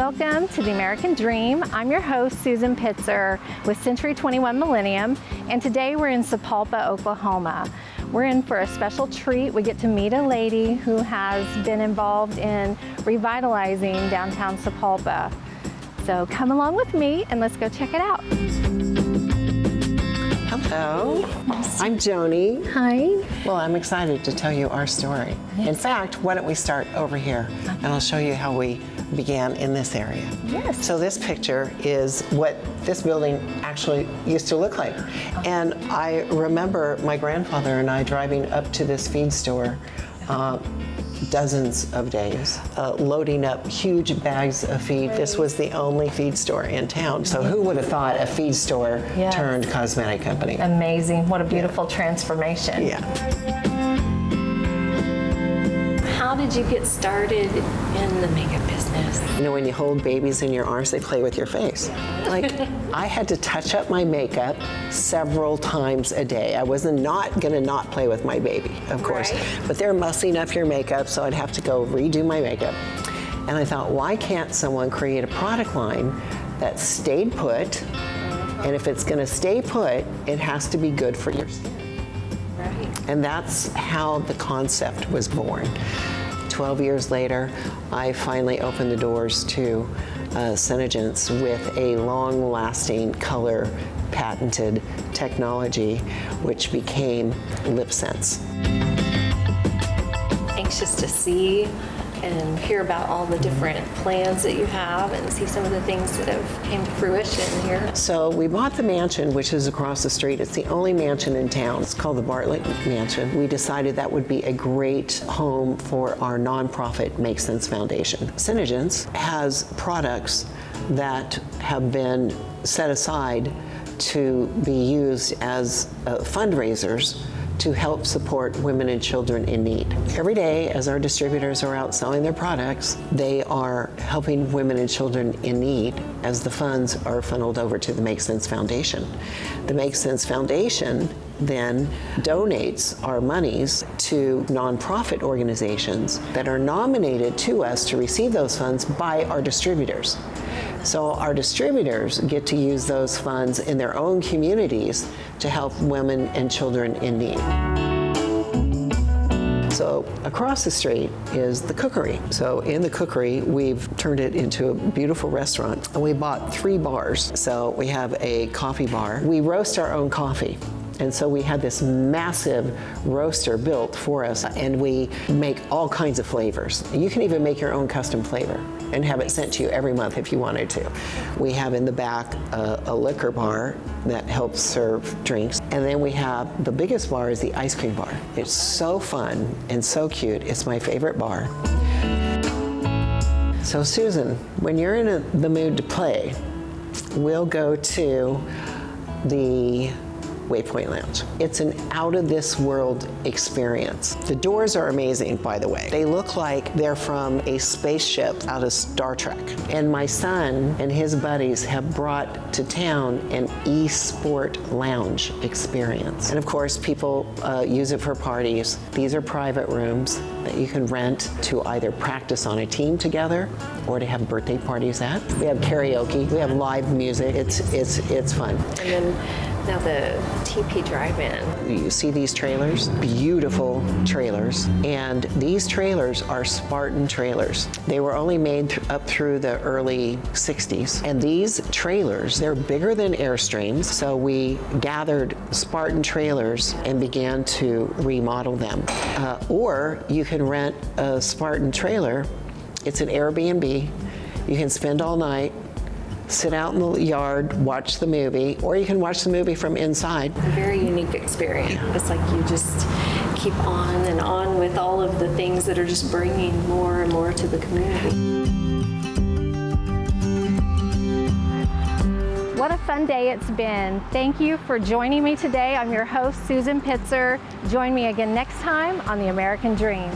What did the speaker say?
Welcome to the American Dream. I'm your host, Susan Pittser with Century 21 Millennium, and today we're in Sapulpa, Oklahoma. We're in for a special treat. We get to meet a lady who has been involved in revitalizing downtown Sapulpa. So come along with me and let's go check it out. Hello, I'm Joni. Hi. Well, I'm excited to tell you our story. Yes. In fact, why don't we start over here and I'll show you how we began in this area. Yes. So this picture is what this building actually used to look like. And I remember my grandfather and I driving up to this feed store dozens of days, loading up huge bags of feed. This was the only feed store in town. So who would have thought a feed store turned cosmetic company? Amazing. What a beautiful transformation. Yeah. How did you get started in the makeup business? You know, when you hold babies in your arms, they play with your face. Like, I had to touch up my makeup several times a day. I was not gonna not play with my baby, of course. Right. But they're mussing up your makeup, so I'd have to go redo my makeup. And I thought, why can't someone create a product line that stayed put? And if it's gonna stay put, it has to be good for your skin. Right. And that's how the concept was born. 12 years later, I finally opened the doors to Senegence with a long-lasting color patented technology, which became LipSense. Anxious to see and hear about all the different plans that you have and see some of the things that have came to fruition here. So we bought the mansion, which is across the street. It's the only mansion in town. It's called the Bartlett Mansion. We decided that would be a great home for our nonprofit Make Sense Foundation. Senegence has products that have been set aside to be used as fundraisers to help support women and children in need. Every day, as our distributors are out selling their products, they are helping women and children in need as the funds are funneled over to the Make Sense Foundation. The Make Sense Foundation then donates our monies to nonprofit organizations that are nominated to us to receive those funds by our distributors. So our distributors get to use those funds in their own communities to help women and children in need. So across the street is the Cookery. So in the Cookery, we've turned it into a beautiful restaurant. And we bought 3 bars. So we have a coffee bar. We roast our own coffee. And so we had this massive roaster built for us, and we make all kinds of flavors. You can even make your own custom flavor and have it sent to you every month if you wanted to. We have in the back a liquor bar that helps serve drinks. And then we have, the biggest bar is the ice cream bar. It's so fun and so cute. It's my favorite bar. So Susan, when you're in the mood to play, we'll go to the Waypoint Lounge. It's an out-of-this-world experience. The doors are amazing, by the way. They look like they're from a spaceship out of Star Trek. And my son and his buddies have brought to town an e-sport lounge experience. And of course, people use it for parties. These are private rooms that you can rent to either practice on a team together or to have birthday parties at. We have karaoke, we have live music. It's fun. And then now the TP Drive-In. You see these trailers? Beautiful trailers. And these trailers are Spartan trailers. They were only made up through the early 60s. And these trailers, they're bigger than Airstreams. So we gathered Spartan trailers and began to remodel them. Or you can rent a Spartan trailer. It's an Airbnb. You can spend all night, sit out in the yard, watch the movie, or you can watch the movie from inside. A very unique experience. Yeah. It's like you just keep on and on with all of the things that are just bringing more and more to the community. What a fun day it's been. Thank you for joining me today. I'm your host, Susan Pittser. Join me again next time on The American Dream.